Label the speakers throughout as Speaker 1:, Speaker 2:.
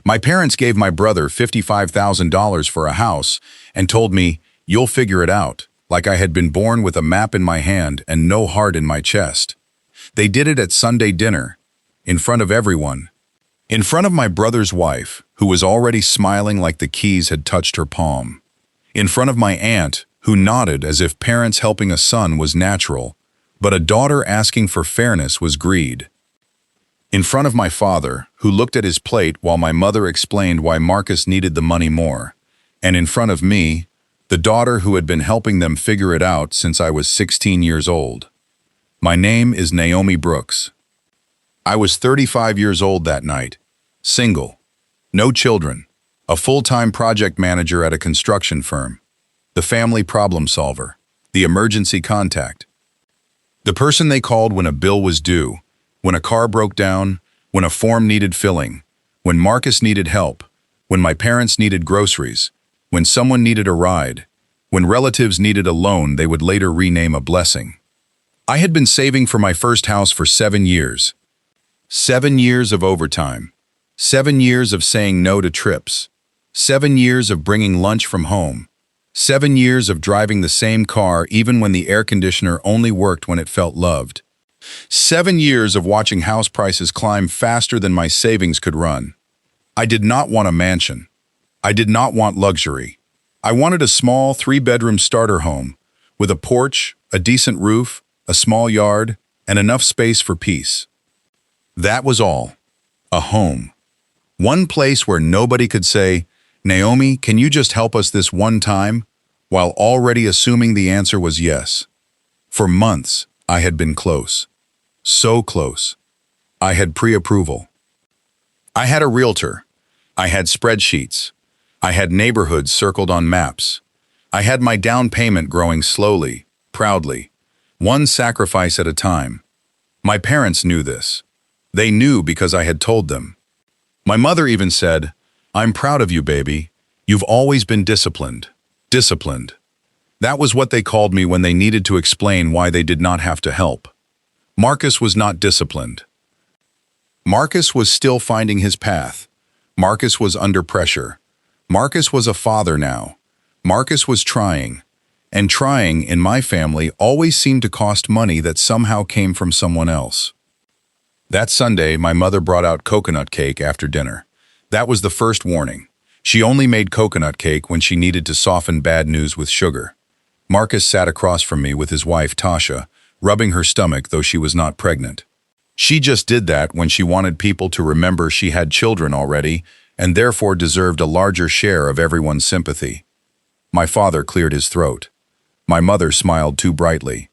Speaker 1: My parents gave my brother $55,000 for a house and told me, "You'll figure it out," like I had been born with a map in my hand and no heart in my chest. They did it at Sunday dinner, in front of everyone. In front of my brother's wife, who was already smiling like the keys had touched her palm. In front of my aunt, who nodded as if parents helping a son was natural, but a daughter asking for fairness was greed. In front of my father, who looked at his plate while my mother explained why Marcus needed the money more. And in front of me, the daughter who had been helping them figure it out since I was 16 years old. My name is Naomi Brooks. I was 35 years old that night, single, no children, a full-time project manager at a construction firm, the family problem solver, the emergency contact, the person they called when a bill was due, when a car broke down, when a form needed filling, when Marcus needed help, when my parents needed groceries, when someone needed a ride, when relatives needed a loan they would later rename a blessing. I had been saving for my first house for 7 years. 7 years of overtime. 7 years of saying no to trips. 7 years of bringing lunch from home. 7 years of driving the same car even when the air conditioner only worked when it felt loved. 7 years of watching house prices climb faster than my savings could run. I did not want a mansion. I did not want luxury. I wanted a small 3-bedroom starter home with a porch, a decent roof, a small yard, and enough space for peace. That was all. A home. One place where nobody could say, "Naomi, can you just help us this one time?" while already assuming the answer was yes. For months, I had been close. So close. I had pre-approval. I had a realtor. I had spreadsheets. I had neighborhoods circled on maps. I had my down payment growing slowly, proudly, one sacrifice at a time. My parents knew this. They knew because I had told them. My mother even said, "I'm proud of you, baby. You've always been disciplined." Disciplined. That was what they called me when they needed to explain why they did not have to help. Marcus was not disciplined. Marcus was still finding his path. Marcus was under pressure. Marcus was a father now. Marcus was trying. And trying, in my family, always seemed to cost money that somehow came from someone else. That Sunday, my mother brought out coconut cake after dinner. That was the first warning. She only made coconut cake when she needed to soften bad news with sugar. Marcus sat across from me with his wife, Tasha, rubbing her stomach though she was not pregnant. She just did that when she wanted people to remember she had children already and therefore deserved a larger share of everyone's sympathy. My father cleared his throat. My mother smiled too brightly.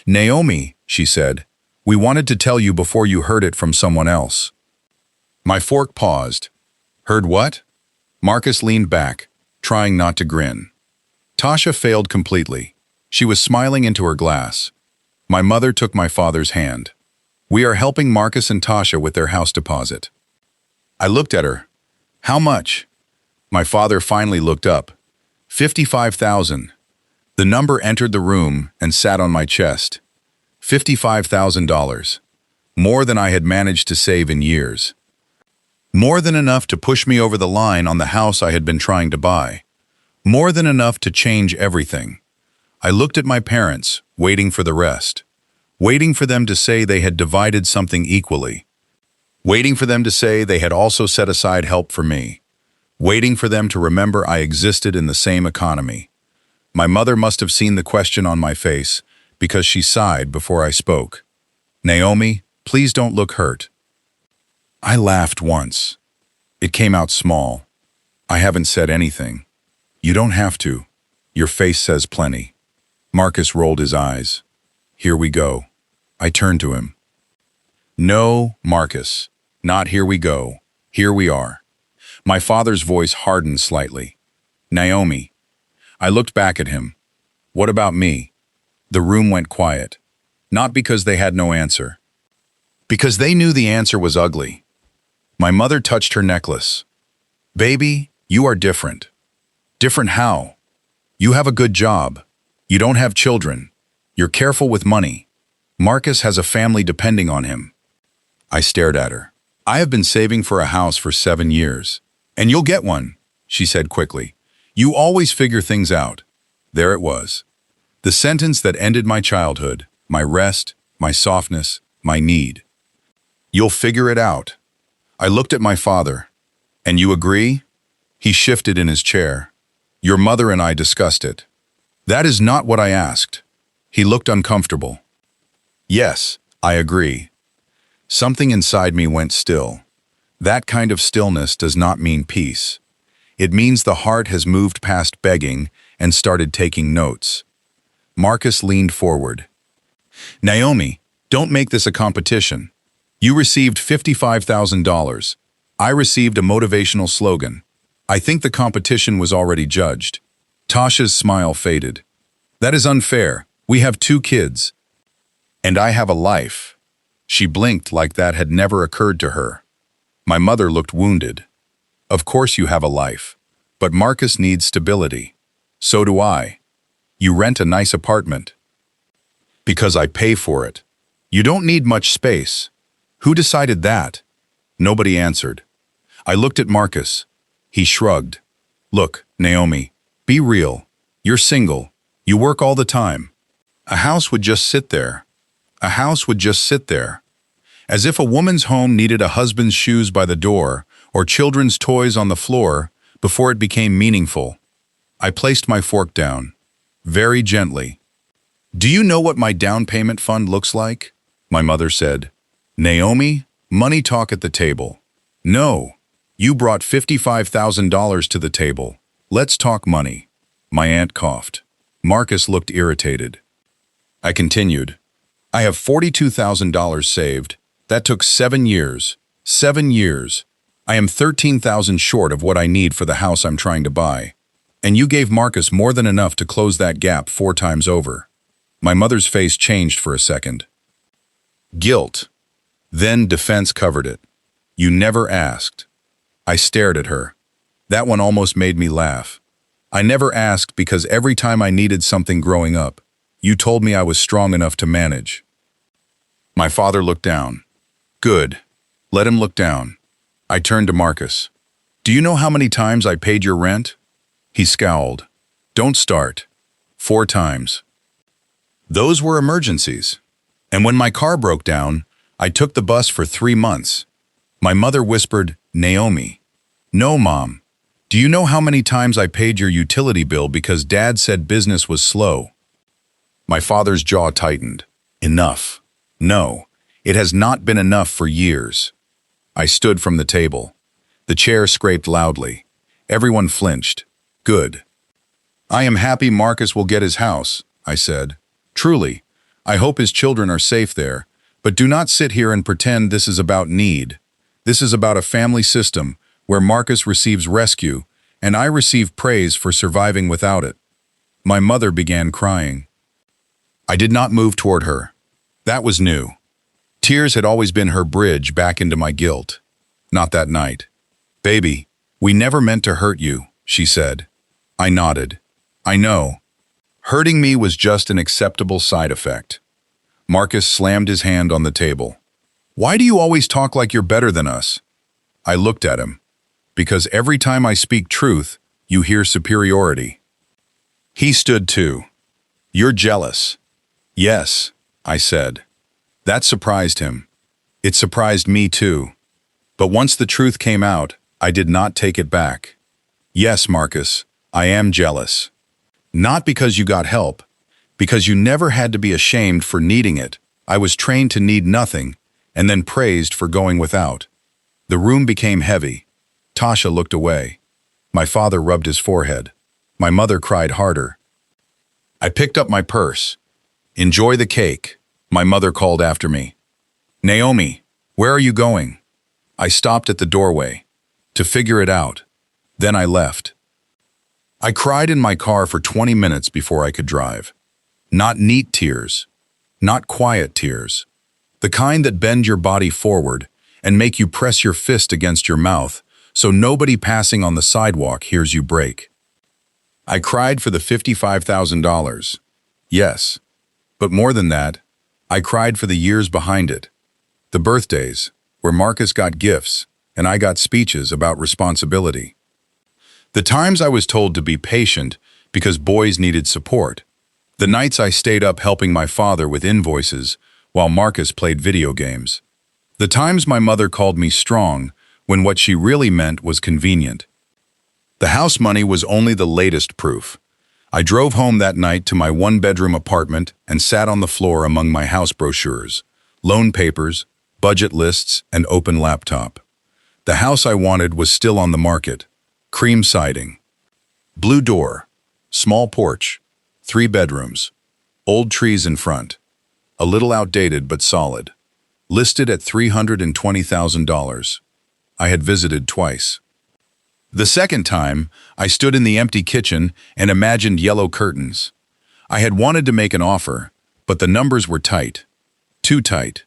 Speaker 1: "Naomi," she said, "we wanted to tell you before you heard it from someone else." My fork paused. Heard what? Marcus leaned back, trying not to grin. Tasha failed completely. She was smiling into her glass. My mother took my father's hand. "We are helping Marcus and Tasha with their house deposit." I looked at her. "How much?" My father finally looked up. 55,000. The number entered the room and sat on my chest. $55,000. More than I had managed to save in years. More than enough to push me over the line on the house I had been trying to buy. More than enough to change everything. I looked at my parents, waiting for the rest. Waiting for them to say they had divided something equally. Waiting for them to say they had also set aside help for me. Waiting for them to remember I existed in the same economy. My mother must have seen the question on my face because she sighed before I spoke. "Naomi, please don't look hurt." I laughed once. It came out small. "I haven't said anything." "You don't have to. Your face says plenty." Marcus rolled his eyes. "Here we go." I turned to him. "No, Marcus, not here we go. Here we are." My father's voice hardened slightly. "Naomi." I looked back at him. "What about me?" The room went quiet. Not because they had no answer. Because they knew the answer was ugly. My mother touched her necklace. "Baby, you are different." "Different how?" "You have a good job. You don't have children. You're careful with money. Marcus has a family depending on him." I stared at her. I have been saving for a house for 7 years. And you'll get one, she said quickly. You always figure things out. There it was. The sentence that ended my childhood, my rest, my softness, my need. You'll figure it out. I looked at my father. And you agree? He shifted in his chair. Your mother and I discussed it. That is not what I asked. He looked uncomfortable. Yes, I agree. Something inside me went still. That kind of stillness does not mean peace. It means the heart has moved past begging and started taking notes. Marcus leaned forward. Naomi, don't make this a competition. You received $55,000. I received a motivational slogan. I think the competition was already judged. Tasha's smile faded. That is unfair. We have 2 kids. And I have a life. She blinked like that had never occurred to her. My mother looked wounded. Of course you have a life. But Marcus needs stability. So do I. You rent a nice apartment. Because I pay for it. You don't need much space. Who decided that? Nobody answered. I looked at Marcus. He shrugged. Look, Naomi, be real. You're single. You work all the time. A house would just sit there. A house would just sit there. As if a woman's home needed a husband's shoes by the door or children's toys on the floor before it became meaningful. I placed my fork down. Very gently. Do you know what my down payment fund looks like? My mother said. Naomi, money talk at the table. No, you brought $55,000 to the table. Let's talk money. My aunt coughed. Marcus looked irritated. I continued. I have $42,000 saved. That took 7 years. 7 years. I am $13,000 short of what I need for the house I'm trying to buy. And you gave Marcus more than enough to close that gap 4 times over. My mother's face changed for a second. Guilt. Then defense covered it. You never asked. I stared at her. That one almost made me laugh. I never asked because every time I needed something growing up, you told me I was strong enough to manage. My father looked down. Good. Let him look down. I turned to Marcus. Do you know how many times I paid your rent? He scowled. Don't start. 4 times. Those were emergencies. And when my car broke down, I took the bus for 3 months. My mother whispered, Naomi. No, Mom. Do you know how many times I paid your utility bill because Dad said business was slow? My father's jaw tightened. Enough. No, it has not been enough for years. I stood from the table. The chair scraped loudly. Everyone flinched. Good. I am happy Marcus will get his house, I said. Truly, I hope his children are safe there, but do not sit here and pretend this is about need. This is about a family system where Marcus receives rescue and I receive praise for surviving without it. My mother began crying. I did not move toward her. That was new. Tears had always been her bridge back into my guilt. Not that night. Baby, we never meant to hurt you, she said. I nodded. I know. Hurting me was just an acceptable side effect. Marcus slammed his hand on the table. Why do you always talk like you're better than us? I looked at him. Because every time I speak truth, you hear superiority. He stood too. You're jealous. Yes, I said. That surprised him. It surprised me too. But once the truth came out, I did not take it back. Yes, Marcus, I am jealous. Not because you got help, because you never had to be ashamed for needing it. I was trained to need nothing, and then praised for going without. The room became heavy. Tasha looked away. My father rubbed his forehead. My mother cried harder. I picked up my purse. Enjoy the cake, my mother called after me. Naomi, where are you going? I stopped at the doorway. To figure it out. Then I left. I cried in my car for 20 minutes before I could drive. Not neat tears. Not quiet tears. The kind that bend your body forward and make you press your fist against your mouth so nobody passing on the sidewalk hears you break. I cried for the $55,000. Yes. But more than that, I cried for the years behind it. The birthdays, where Marcus got gifts and I got speeches about responsibility. The times I was told to be patient because boys needed support. The nights I stayed up helping my father with invoices while Marcus played video games. The times my mother called me strong when what she really meant was convenient. The house money was only the latest proof. I drove home that night to my one-bedroom apartment and sat on the floor among my house brochures, loan papers, budget lists, and open laptop. The house I wanted was still on the market. Cream siding, blue door, small porch, 3 bedrooms, old trees in front, a little outdated but solid, listed at $320,000. I had visited twice. The second time, I stood in the empty kitchen and imagined yellow curtains. I had wanted to make an offer, but the numbers were tight. Too tight.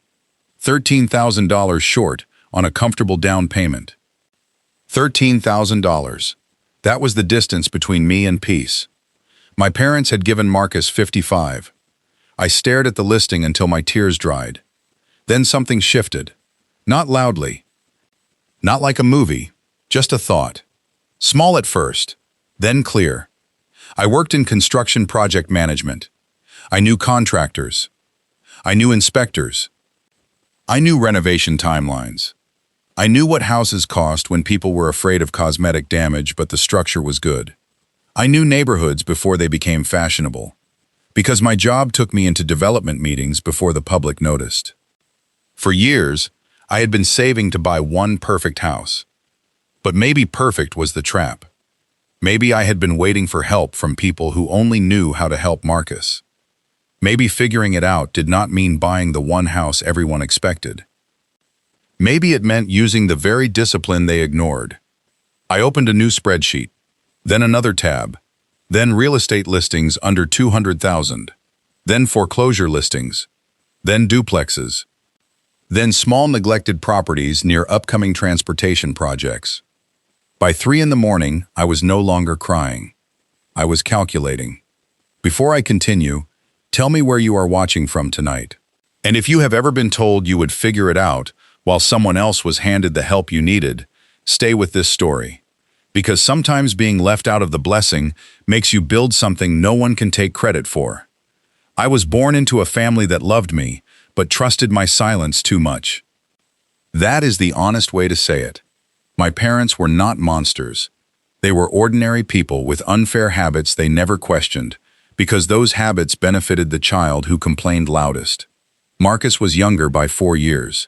Speaker 1: $13,000 short on a comfortable down payment. $13,000. That was the distance between me and peace. My parents had given Marcus $55,000. I stared at the listing until my tears dried. Then something shifted. Not loudly. Not like a movie, just a thought. Small at first, then clear. I worked in construction project management. I knew contractors. I knew inspectors. I knew renovation timelines. I knew what houses cost when people were afraid of cosmetic damage, but the structure was good. I knew neighborhoods before they became fashionable, because my job took me into development meetings before the public noticed. For years, I had been saving to buy one perfect house. But maybe perfect was the trap. Maybe I had been waiting for help from people who only knew how to help Marcus. Maybe figuring it out did not mean buying the one house everyone expected. Maybe it meant using the very discipline they ignored. I opened a new spreadsheet, then another tab, then real estate listings under $200,000, then foreclosure listings, then duplexes, then small neglected properties near upcoming transportation projects. By 3 in the morning, I was no longer crying. I was calculating. Before I continue, tell me where you are watching from tonight. And if you have ever been told you would figure it out while someone else was handed the help you needed, stay with this story. Because sometimes being left out of the blessing makes you build something no one can take credit for. I was born into a family that loved me, but trusted my silence too much. That is the honest way to say it. My parents were not monsters. They were ordinary people with unfair habits they never questioned, because those habits benefited the child who complained loudest. Marcus was younger by 4 years.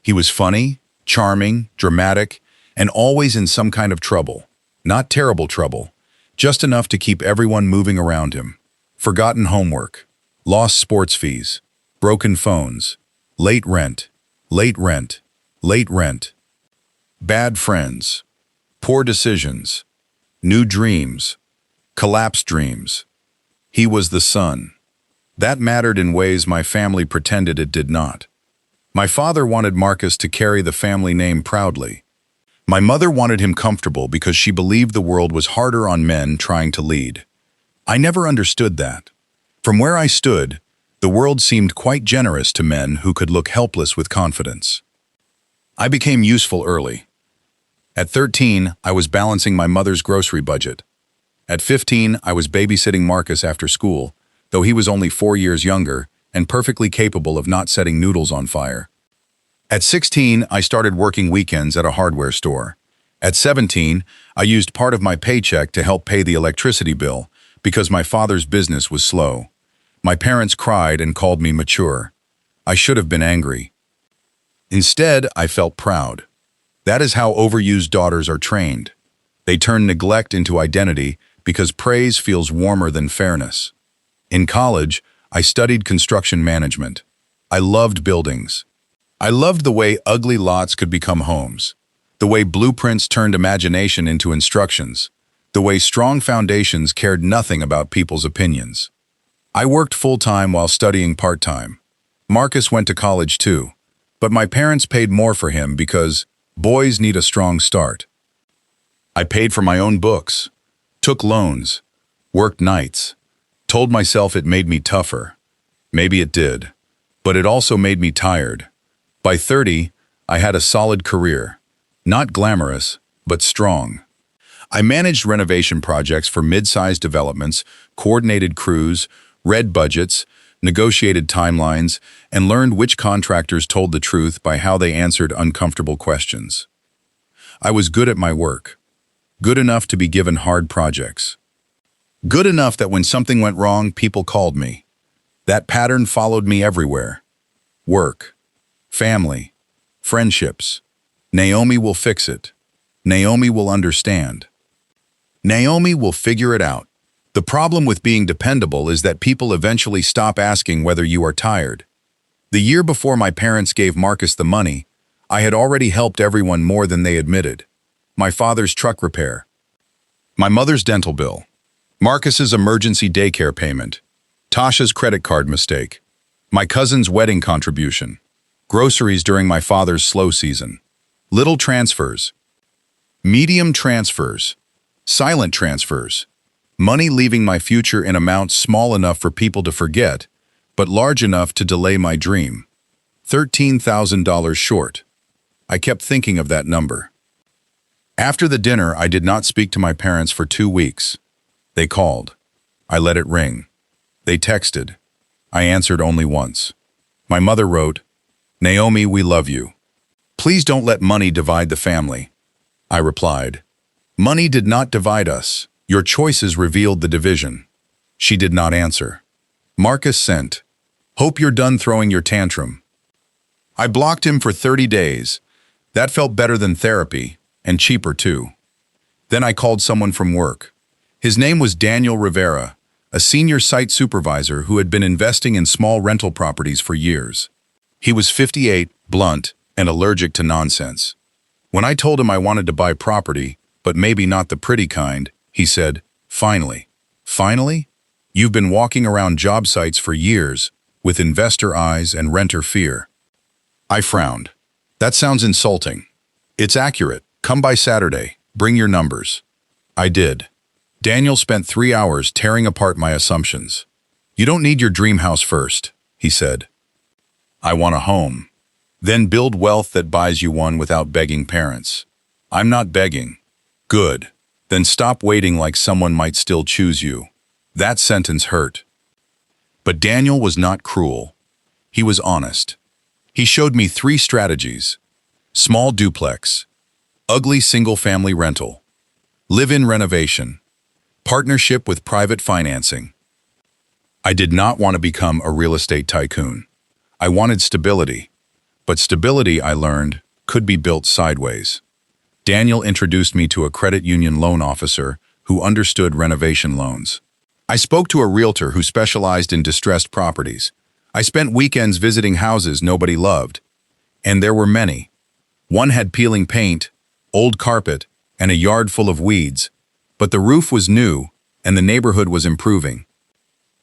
Speaker 1: He was funny, charming, dramatic, and always in some kind of trouble. Not terrible trouble, just enough to keep everyone moving around him. Forgotten homework, lost sports fees, broken phones, late rent, late rent, late rent. Bad friends, poor decisions, new dreams, collapsed dreams. He was the son. That mattered in ways my family pretended it did not. My father wanted Marcus to carry the family name proudly. My mother wanted him comfortable because she believed the world was harder on men trying to lead. I never understood that. From where I stood, the world seemed quite generous to men who could look helpless with confidence. I became useful early. At 13, I was balancing my mother's grocery budget. At 15, I was babysitting Marcus after school, though he was only 4 years younger and perfectly capable of not setting noodles on fire. At 16, I started working weekends at a hardware store. At 17, I used part of my paycheck to help pay the electricity bill because my father's business was slow. My parents cried and called me mature. I should have been angry. Instead, I felt proud. That is how overused daughters are trained. They turn neglect into identity because praise feels warmer than fairness. In college, I studied construction management. I loved buildings. I loved the way ugly lots could become homes, the way blueprints turned imagination into instructions, the way strong foundations cared nothing about people's opinions. I worked full-time while studying part-time. Marcus went to college too, but my parents paid more for him because boys need a strong start. I paid for my own books, took loans, worked nights, told myself it made me tougher. Maybe it did, but it also made me tired. By 30, I had a solid career. Not glamorous, but strong. I managed renovation projects for mid-sized developments, coordinated crews, read budgets, negotiated timelines, and learned which contractors told the truth by how they answered uncomfortable questions. I was good at my work. Good enough to be given hard projects. Good enough that when something went wrong, people called me. That pattern followed me everywhere. Work, family, friendships. Naomi will fix it. Naomi will understand. Naomi will figure it out. The problem with being dependable is that people eventually stop asking whether you are tired. The year before my parents gave Marcus the money, I had already helped everyone more than they admitted. My father's truck repair. My mother's dental bill. Marcus's emergency daycare payment. Tasha's credit card mistake. My cousin's wedding contribution. Groceries during my father's slow season. Little transfers. Medium transfers. Silent transfers. Money leaving my future in amounts small enough for people to forget, but large enough to delay my dream. $13,000 short. I kept thinking of that number. After the dinner, I did not speak to my parents for 2 weeks. They called. I let it ring. They texted. I answered only once. My mother wrote, "Naomi, we love you. Please don't let money divide the family." I replied, "Money did not divide us. Your choices revealed the division." She did not answer. Marcus sent, "Hope you're done throwing your tantrum." I blocked him for 30 days. That felt better than therapy, and cheaper too. Then I called someone from work. His name was Daniel Rivera, a senior site supervisor who had been investing in small rental properties for years. He was 58, blunt, and allergic to nonsense. When I told him I wanted to buy property, but maybe not the pretty kind, he said, "Finally." Finally? You've been walking around job sites for years, with investor eyes and renter fear. I frowned. That sounds insulting. It's accurate. Come by Saturday. Bring your numbers. I did. Daniel spent 3 hours tearing apart my assumptions. You don't need your dream house first, he said. I want a home. Then build wealth that buys you one without begging parents. I'm not begging. Good. Then stop waiting like someone might still choose you. That sentence hurt. But Daniel was not cruel. He was honest. He showed me 3 strategies. Small duplex. Ugly single-family rental. Live-in renovation. Partnership with private financing. I did not want to become a real estate tycoon. I wanted stability. But stability, I learned, could be built sideways. Daniel introduced me to a credit union loan officer who understood renovation loans. I spoke to a realtor who specialized in distressed properties. I spent weekends visiting houses nobody loved. And there were many. One had peeling paint, old carpet, and a yard full of weeds. But the roof was new, and the neighborhood was improving.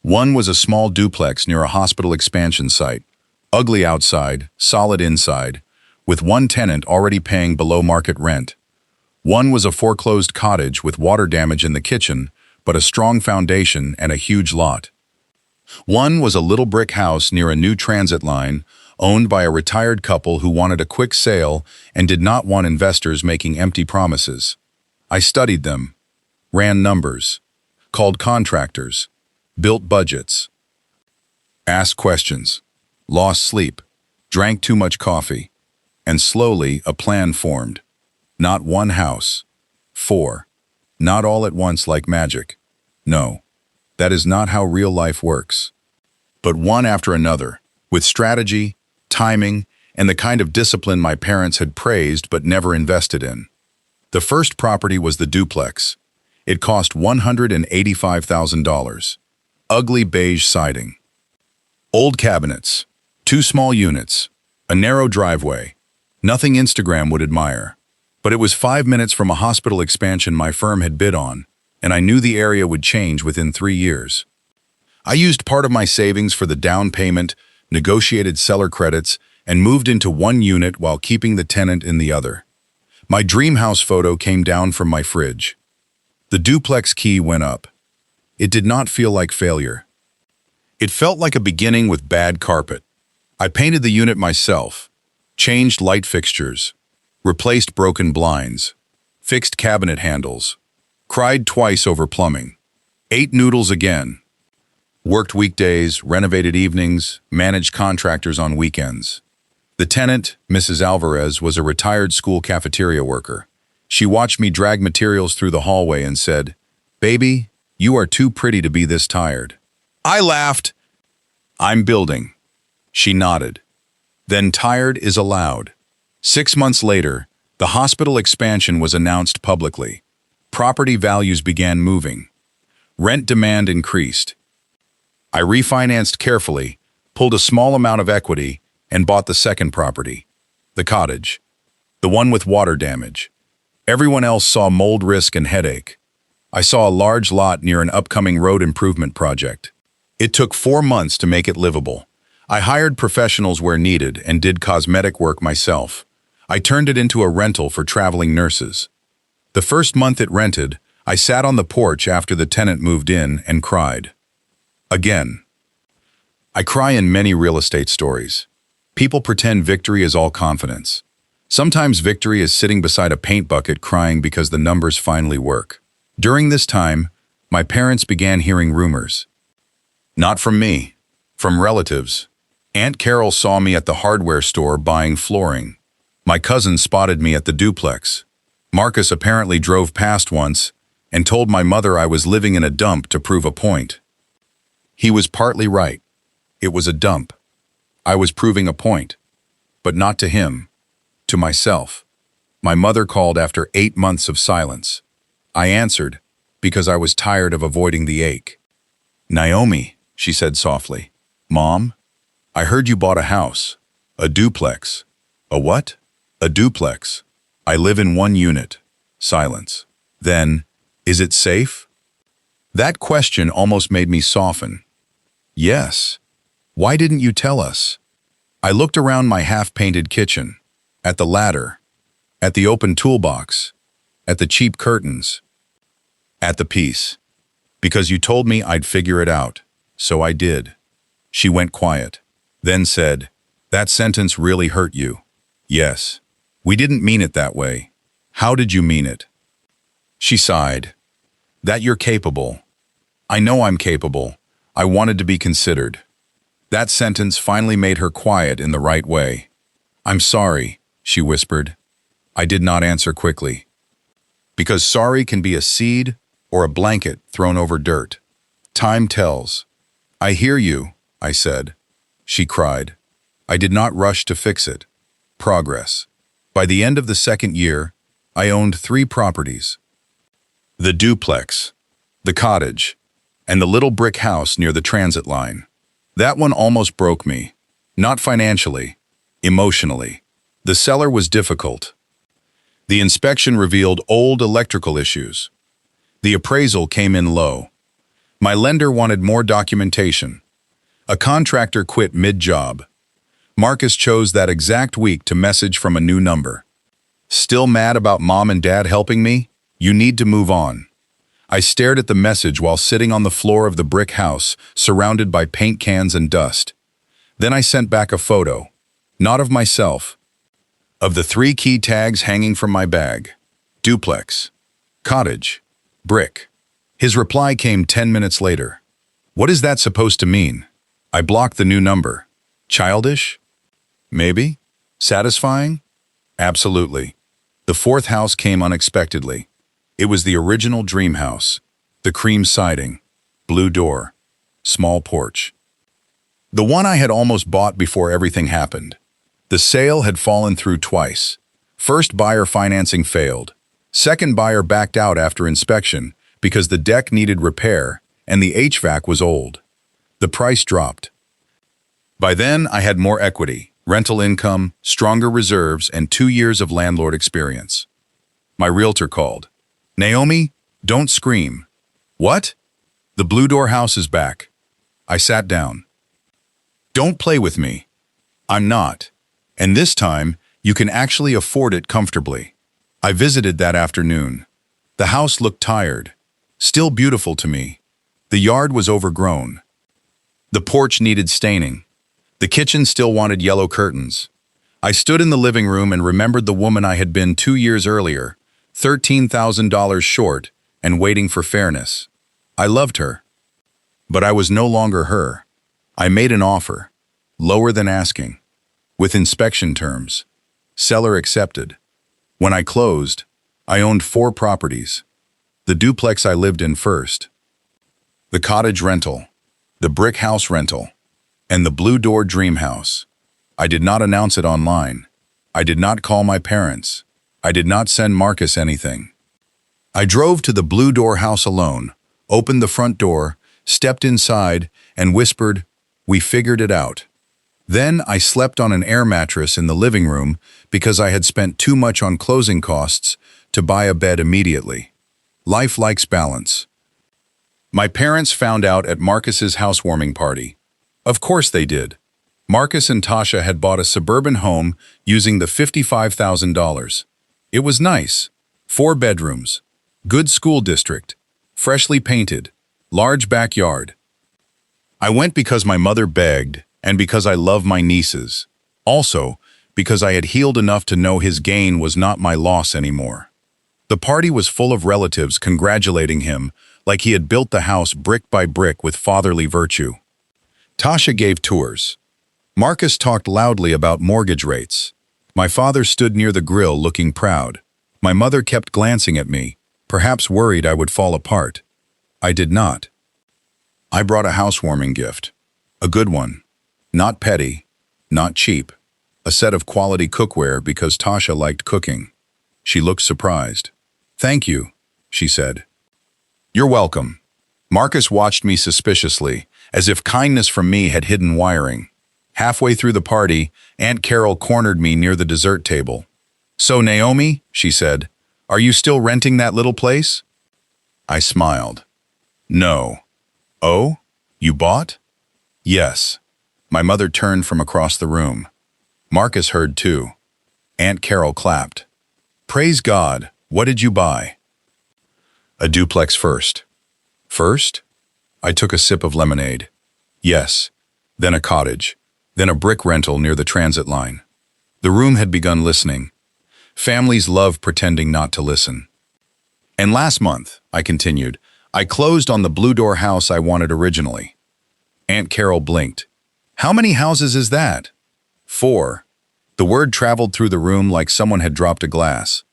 Speaker 1: One was a small duplex near a hospital expansion site. Ugly outside, solid inside, with one tenant already paying below-market rent. One was a foreclosed cottage with water damage in the kitchen, but a strong foundation and a huge lot. One was a little brick house near a new transit line, owned by a retired couple who wanted a quick sale and did not want investors making empty promises. I studied them, ran numbers, called contractors, built budgets, asked questions, lost sleep, drank too much coffee, and slowly a plan formed. Not one house. 4. Not all at once like magic. No, that is not how real life works. But one after another, with strategy, timing, and the kind of discipline my parents had praised but never invested in. The first property was the duplex. It cost $185,000. Ugly beige siding. Old cabinets. 2 small units. A narrow driveway. Nothing Instagram would admire. But it was 5 minutes from a hospital expansion my firm had bid on, and I knew the area would change within 3 years. I used part of my savings for the down payment, negotiated seller credits, and moved into one unit while keeping the tenant in the other. My dream house photo came down from my fridge. The duplex key went up. It did not feel like failure. It felt like a beginning with bad carpet. I painted the unit myself. Changed light fixtures. Replaced broken blinds. Fixed cabinet handles. Cried twice over plumbing. Ate noodles again. Worked weekdays, renovated evenings, managed contractors on weekends. The tenant, Mrs. Alvarez, was a retired school cafeteria worker. She watched me drag materials through the hallway and said, "Baby, you are too pretty to be this tired." I laughed. "I'm building." She nodded. Then tired is allowed. 6 months later, the hospital expansion was announced publicly. Property values began moving. Rent demand increased. I refinanced carefully, pulled a small amount of equity, and bought the second property, the cottage, the one with water damage. Everyone else saw mold risk and headache. I saw a large lot near an upcoming road improvement project. It took 4 months to make it livable. I hired professionals where needed and did cosmetic work myself. I turned it into a rental for traveling nurses. The first month it rented, I sat on the porch after the tenant moved in and cried. Again. I cry in many real estate stories. People pretend victory is all confidence. Sometimes victory is sitting beside a paint bucket crying because the numbers finally work. During this time, my parents began hearing rumors. Not from me, from relatives. Aunt Carol saw me at the hardware store buying flooring. My cousin spotted me at the duplex. Marcus apparently drove past once and told my mother I was living in a dump to prove a point. He was partly right. It was a dump. I was proving a point. But not to him. To myself. My mother called after 8 months of silence. I answered because I was tired of avoiding the ache. "Naomi," she said softly. "Mom, I heard you bought a house. A duplex." "A what?" "A duplex. I live in 1 unit." Silence. Then, "Is it safe?" That question almost made me soften. "Yes. Why didn't you tell us?" I looked around my half-painted kitchen, at the ladder, at the open toolbox, at the cheap curtains, at the piece. "Because you told me I'd figure it out, so I did." She went quiet, then said, "That sentence really hurt you." "Yes. We didn't mean it that way." "How did you mean it?" She sighed. "That you're capable." "I know I'm capable. I wanted to be considered." That sentence finally made her quiet in the right way. "I'm sorry," she whispered. I did not answer quickly. Because sorry can be a seed or a blanket thrown over dirt. Time tells. "I hear you," I said. She cried. I did not rush to fix it. Progress. By the end of the second year, I owned 3 properties. The duplex, the cottage, and the little brick house near the transit line. That one almost broke me. Not financially, emotionally. The seller was difficult. The inspection revealed old electrical issues. The appraisal came in low. My lender wanted more documentation. A contractor quit mid-job. Marcus chose that exact week to message from a new number. "Still mad about mom and dad helping me? You need to move on." I stared at the message while sitting on the floor of the brick house, surrounded by paint cans and dust. Then I sent back a photo, not of myself, of the 3 key tags hanging from my bag. Duplex, cottage, brick. His reply came 10 minutes later. "What is that supposed to mean?" I blocked the new number. Childish? Maybe? Satisfying? Absolutely. The 4th house came unexpectedly. It was the original dream house. The cream siding, blue door, small porch. The one I had almost bought before everything happened. The sale had fallen through twice. First buyer financing failed. Second buyer backed out after inspection because the deck needed repair and the HVAC was old. The price dropped. By then, I had more equity, rental income, stronger reserves, and 2 years of landlord experience. My realtor called. "Naomi, don't scream." "What?" "The blue door house is back." I sat down. "Don't play with me." "I'm not. And this time, you can actually afford it comfortably." I visited that afternoon. The house looked tired, still beautiful to me. The yard was overgrown. The porch needed staining. The kitchen still wanted yellow curtains. I stood in the living room and remembered the woman I had been 2 years earlier, $13,000 short and waiting for fairness. I loved her, but I was no longer her. I made an offer, lower than asking, with inspection terms. Seller accepted. When I closed, I owned 4 properties. The duplex I lived in first, the cottage rental, the brick house rental, and the blue door dream house. I did not announce it online. I did not call my parents. I did not send Marcus anything. I drove to the blue door house alone, opened the front door, stepped inside, and whispered, "We figured it out." Then I slept on an air mattress in the living room because I had spent too much on closing costs to buy a bed immediately. Life likes balance. My parents found out at Marcus's housewarming party. Of course they did. Marcus and Tasha had bought a suburban home using the $55,000. It was nice. 4 bedrooms, good school district, freshly painted, large backyard. I went because my mother begged and because I love my nieces. Also, because I had healed enough to know his gain was not my loss anymore. The party was full of relatives congratulating him like he had built the house brick by brick with fatherly virtue. Tasha gave tours. Marcus talked loudly about mortgage rates. My father stood near the grill looking proud. My mother kept glancing at me, perhaps worried I would fall apart. I did not. I brought a housewarming gift. A good one. Not petty, not cheap. A set of quality cookware because Tasha liked cooking. She looked surprised. "Thank you," she said. "You're welcome." Marcus watched me suspiciously, as if kindness from me had hidden wiring. Halfway through the party, Aunt Carol cornered me near the dessert table. "So, Naomi," she said, "are you still renting that little place?" I smiled. "No." "Oh? You bought?" "Yes." My mother turned from across the room. Marcus heard too. Aunt Carol clapped. "Praise God, what did you buy?" "A duplex first." "First?" I took a sip of lemonade. "Yes, then a cottage, then a brick rental near the transit line." The room had begun listening. Families love pretending not to listen. "And last month," I continued, "I closed on the blue door house I wanted originally." Aunt Carol blinked. "How many houses is that?" "4. The word traveled through the room like someone had dropped a glass.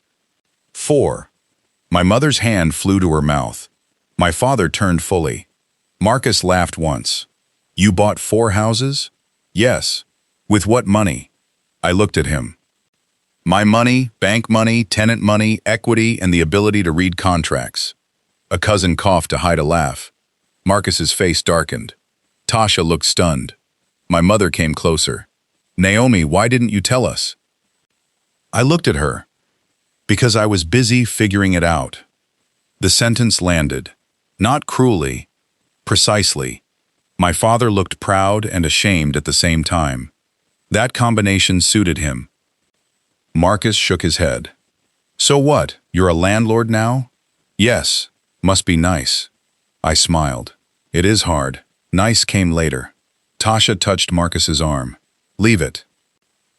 Speaker 1: 4. My mother's hand flew to her mouth. My father turned fully. Marcus laughed once. "You bought 4 houses?" "Yes." "With what money?" I looked at him. "My money, bank money, tenant money, equity, and the ability to read contracts." A cousin coughed to hide a laugh. Marcus's face darkened. Tasha looked stunned. My mother came closer. "Naomi, why didn't you tell us?" I looked at her. "Because I was busy figuring it out." The sentence landed. Not cruelly, precisely. My father looked proud and ashamed at the same time. That combination suited him. Marcus shook his head. "So what, you're a landlord now?" "Yes, must be nice." I smiled. "It is hard. Nice came later." Tasha touched Marcus's arm. "Leave it."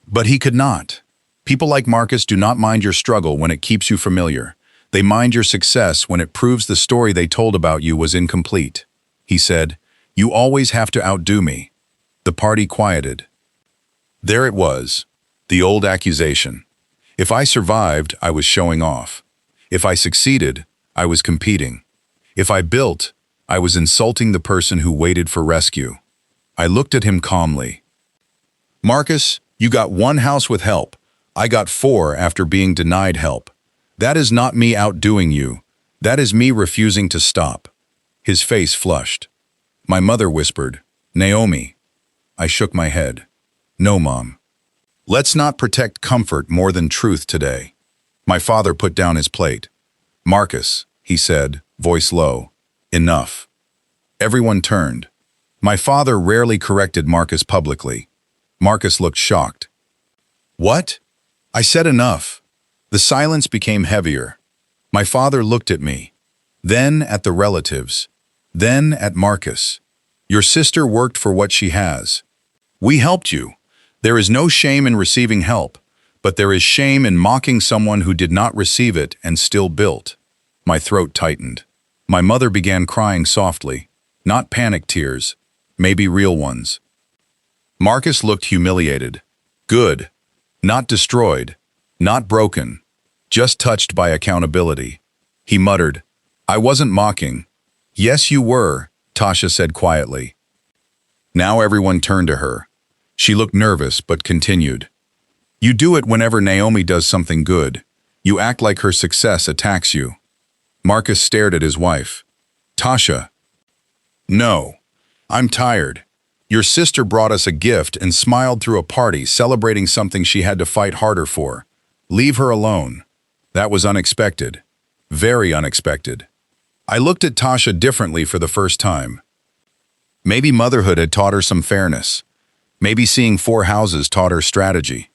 Speaker 1: But he could not. People like Marcus do not mind your struggle when it keeps you familiar. They mind your success when it proves the story they told about you was incomplete. He said, "You always have to outdo me." The party quieted. There it was, the old accusation. If I survived, I was showing off. If I succeeded, I was competing. If I built, I was insulting the person who waited for rescue. I looked at him calmly. "Marcus, you got 1 house with help. I got 4 after being denied help. That is not me outdoing you. That is me refusing to stop." His face flushed. My mother whispered, "Naomi." I shook my head. "No, Mom. Let's not protect comfort more than truth today." My father put down his plate. "Marcus," he said, voice low, "enough." Everyone turned. My father rarely corrected Marcus publicly. Marcus looked shocked. "What?" I said enough. The silence became heavier. My father looked at me, then at the relatives, then at Marcus. "Your sister worked for what she has. We helped you. There is no shame in receiving help, but there is shame in mocking someone who did not receive it and still built. My throat tightened. My mother began crying softly, not panic tears, maybe real ones. Marcus looked humiliated. Good. Not destroyed. Not broken. Just touched by accountability. He muttered, "I wasn't mocking." "Yes, you were," Tasha said quietly. Now everyone turned to her. She looked nervous but continued. "You do it whenever Naomi does something good. You act like her success attacks you." Marcus stared at his wife. "Tasha." "No. I'm tired. Your sister brought us a gift and smiled through a party celebrating something she had to fight harder for. Leave her alone." That was unexpected. Very unexpected. I looked at Tasha differently for the first time. Maybe motherhood had taught her some fairness. Maybe seeing 4 houses taught her strategy.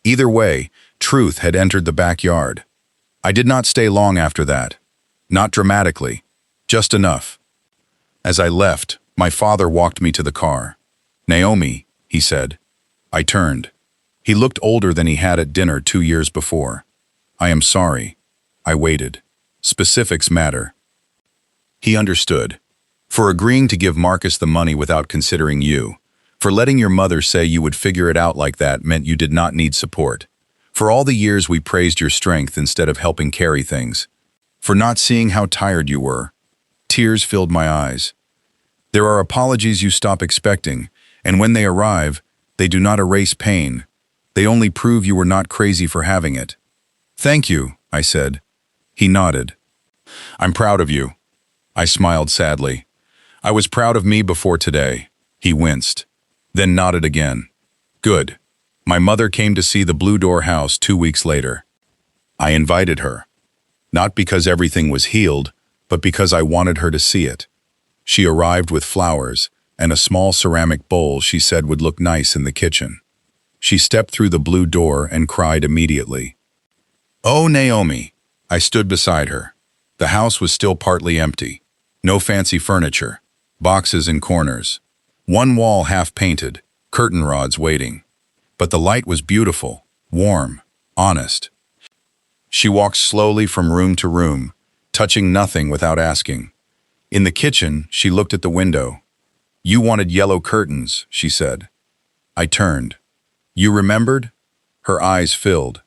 Speaker 1: Either way, truth had entered the backyard. I did not stay long after that. Not dramatically. Just enough. As I left, my father walked me to the car. "Naomi," he said. I turned. He looked older than he had at dinner 2 years before. "I am sorry." I waited. Specifics matter. He understood. For agreeing to give Marcus the money without considering you. For letting your mother say you would figure it out like that meant you did not need support. For all the years we praised your strength instead of helping carry things. For not seeing how tired you were. Tears filled my eyes. There are apologies you stop expecting, and when they arrive, they do not erase pain. They only prove you were not crazy for having it. "Thank you," I said. He nodded. "I'm proud of you." I smiled sadly. "I was proud of me before today." He winced, then nodded again. "Good. My mother came to see the Blue Door house 2 weeks later. I invited her. Not because everything was healed, but because I wanted her to see it. She arrived with flowers and a small ceramic bowl she said would look nice in the kitchen. She stepped through the blue door and cried immediately. "Oh, Naomi." I stood beside her. The house was still partly empty. No fancy furniture. Boxes in corners. One wall half painted, curtain rods waiting. But the light was beautiful, warm, honest. She walked slowly from room to room, touching nothing without asking. In the kitchen, she looked at the window. "You wanted yellow curtains," she said. I turned. "You remembered?" Her eyes filled.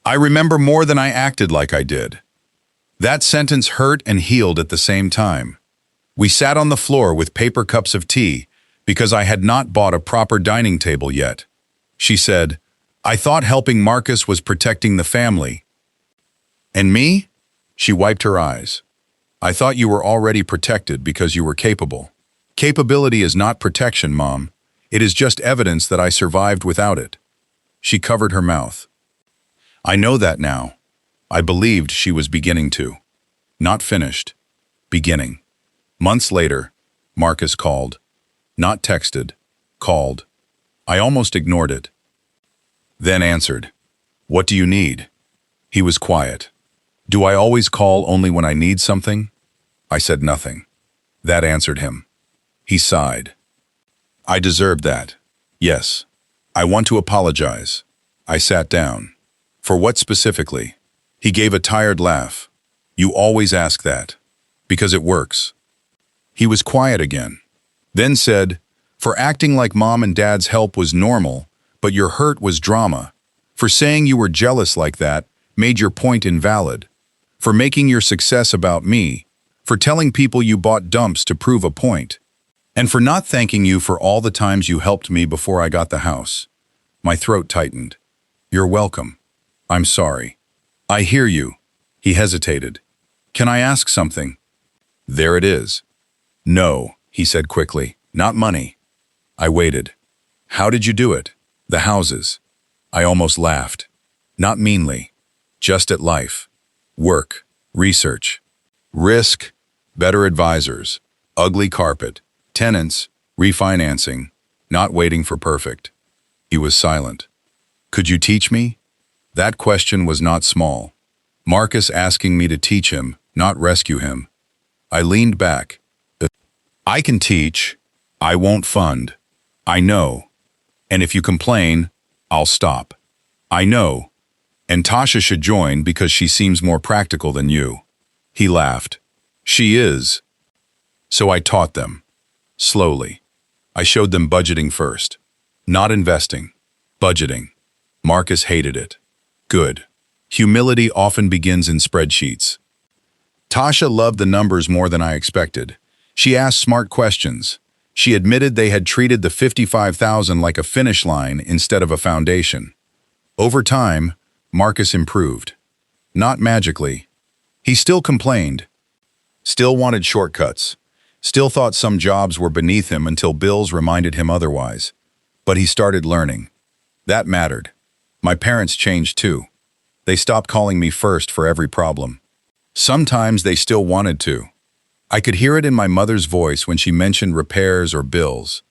Speaker 1: I remember more than I acted like I did. That sentence hurt and healed at the same time. We sat on the floor with paper cups of tea because I had not bought a proper dining table yet. She said, "I thought helping Marcus was protecting the family." "And me?" She wiped her eyes. "I thought you were already protected because you were capable." "Capability is not protection, Mom. It is just evidence that I survived without it." She covered her mouth. I know that now. I believed she was beginning to. Not finished. Beginning. Months later, Marcus called. Not texted. Called. I almost ignored it. Then answered. "What do you need?" He was quiet. "Do I always call only when I need something?" I said nothing. That answered him. He sighed. "I deserved that. Yes. I want to apologize." I sat down. "For what specifically?" He gave a tired laugh. "You always ask that. Because it works." He was quiet again. Then said, "For acting like Mom and Dad's help was normal, but your hurt was drama. For saying you were jealous like that made your point invalid. For making your success about me. For telling people you bought dumps to prove a point. And for not thanking you for all the times you helped me before I got the house." My throat tightened. "You're welcome. I'm sorry." "I hear you." He hesitated. "Can I ask something?" "There it is." "No," he said quickly. "Not money." I waited. "How did you do it?" "The houses." I almost laughed. Not meanly. Just at life. Work. Research. Risk. Better advisors. Ugly carpet. Tenants. Refinancing. Not waiting for perfect. He was silent. "Could you teach me?" That question was not small. Marcus asking me to teach him, not rescue him. I leaned back. "I can teach. I won't fund. I know. And if you complain, I'll stop. I know. And Tasha should join because she seems more practical than you. He laughed. She is. So I taught them. Slowly. I showed them budgeting first. Not investing. Budgeting. Marcus hated it. Good. Humility often begins in spreadsheets. Tasha loved the numbers more than I expected. She asked smart questions. She admitted they had treated the $55,000 like a finish line instead of a foundation. Over time, Marcus improved. Not magically. He still complained. Still wanted shortcuts. Still thought some jobs were beneath him until bills reminded him otherwise. But he started learning. That mattered. My parents changed too. They stopped calling me first for every problem. Sometimes they still wanted to. I could hear it in my mother's voice when she mentioned repairs or bills.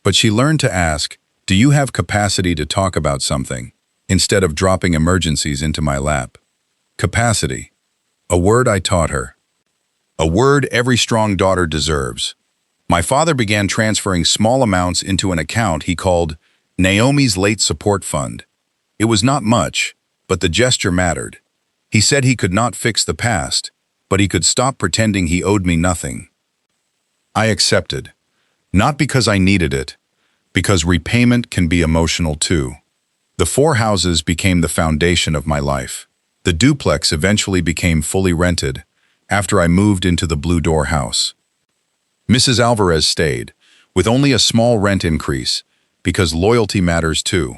Speaker 1: But she learned to ask, "Do you have capacity to talk about something?" instead of dropping emergencies into my lap. Capacity. A word I taught her. A word every strong daughter deserves. My father began transferring small amounts into an account he called Naomi's Late Support Fund. It was not much, but the gesture mattered. He said he could not fix the past, but he could stop pretending he owed me nothing. I accepted. Not because I needed it, because repayment can be emotional too. The 4 houses became the foundation of my life. The duplex eventually became fully rented after I moved into the Blue Door house. Mrs. Alvarez stayed, with only a small rent increase, because loyalty matters too.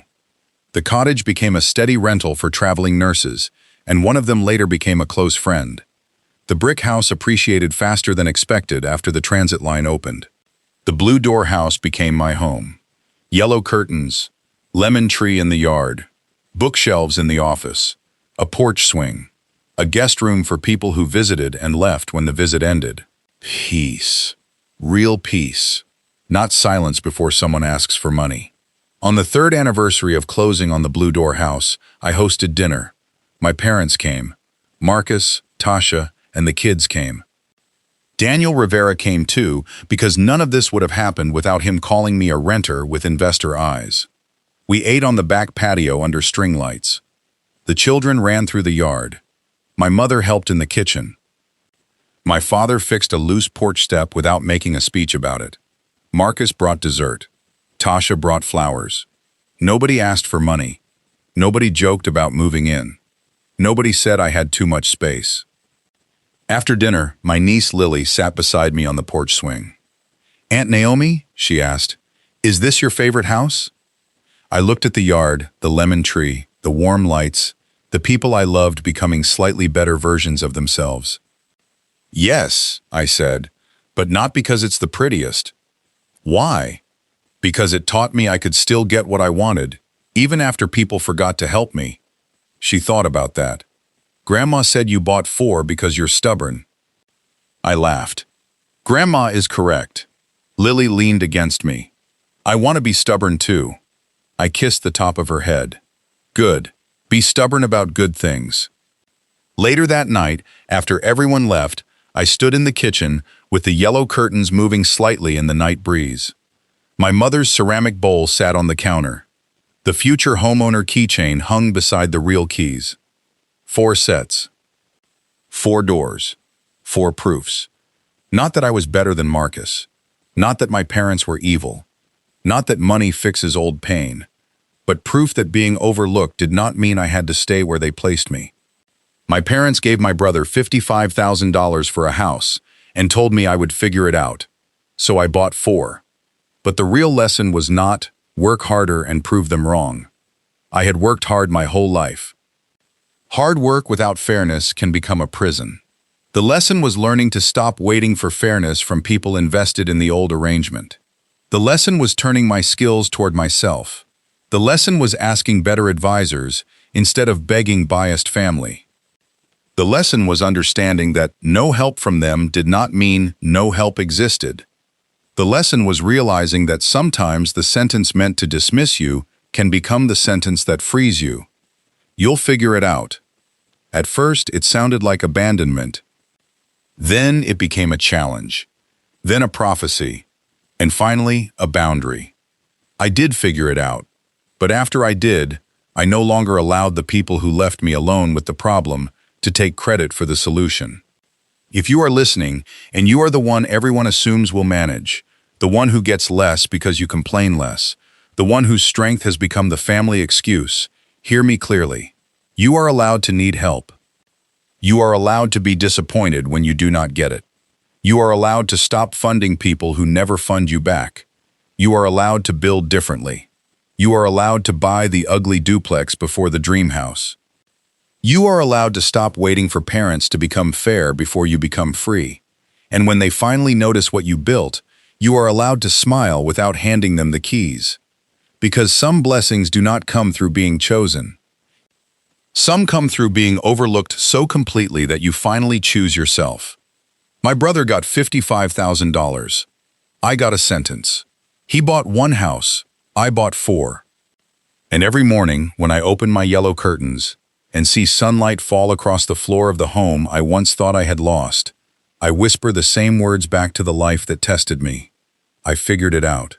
Speaker 1: The cottage became a steady rental for traveling nurses, and one of them later became a close friend. The brick house appreciated faster than expected after the transit line opened. The Blue Door house became my home. Yellow curtains, lemon tree in the yard, bookshelves in the office, a porch swing, a guest room for people who visited and left when the visit ended. Peace. Real peace. Not silence before someone asks for money. On the 3rd anniversary of closing on the Blue Door house, I hosted dinner. My parents came. Marcus, Tasha, and the kids came. Daniel Rivera came too, because none of this would have happened without him calling me a renter with investor eyes. We ate on the back patio under string lights. The children ran through the yard. My mother helped in the kitchen. My father fixed a loose porch step without making a speech about it. Marcus brought dessert. Tasha brought flowers. Nobody asked for money. Nobody joked about moving in. Nobody said I had too much space. After dinner, my niece Lily sat beside me on the porch swing. "Aunt Naomi," she asked, "is this your favorite house?" I looked at the yard, the lemon tree, the warm lights, the people I loved becoming slightly better versions of themselves. "Yes," I said, "but not because it's the prettiest." "Why?" "Because it taught me I could still get what I wanted, even after people forgot to help me." She thought about that. "Grandma said you bought 4 because you're stubborn." I laughed. Grandma is correct. Lily leaned against me. "I want to be stubborn too." I kissed the top of her head. "Good. Be stubborn about good things." Later that night, after everyone left, I stood in the kitchen with the yellow curtains moving slightly in the night breeze. My mother's ceramic bowl sat on the counter. The future homeowner keychain hung beside the real keys. 4 sets. 4 doors. 4 proofs. Not that I was better than Marcus. Not that my parents were evil. Not that money fixes old pain. But proof that being overlooked did not mean I had to stay where they placed me. My parents gave my brother $55,000 for a house and told me I would figure it out. So I bought 4. But the real lesson was not work harder and prove them wrong. I had worked hard my whole life. Hard work without fairness can become a prison. The lesson was learning to stop waiting for fairness from people invested in the old arrangement. The lesson was turning my skills toward myself. The lesson was asking better advisors instead of begging biased family. The lesson was understanding that no help from them did not mean no help existed. The lesson was realizing that sometimes the sentence meant to dismiss you can become the sentence that frees you. You'll figure it out. At first, it sounded like abandonment. Then it became a challenge. Then a prophecy. And finally, a boundary. I did figure it out. But after I did, I no longer allowed the people who left me alone with the problem to take credit for the solution. If you are listening, and you are the one everyone assumes will manage, the one who gets less because you complain less, the one whose strength has become the family excuse, hear me clearly. You are allowed to need help. You are allowed to be disappointed when you do not get it. You are allowed to stop funding people who never fund you back. You are allowed to build differently. You are allowed to buy the ugly duplex before the dream house. You are allowed to stop waiting for parents to become fair before you become free. And when they finally notice what you built, you are allowed to smile without handing them the keys. Because some blessings do not come through being chosen. Some come through being overlooked so completely that you finally choose yourself. My brother got $55,000. I got a sentence. He bought one house. I bought 4. And every morning, when I open my yellow curtains and see sunlight fall across the floor of the home I once thought I had lost, I whisper the same words back to the life that tested me. I figured it out.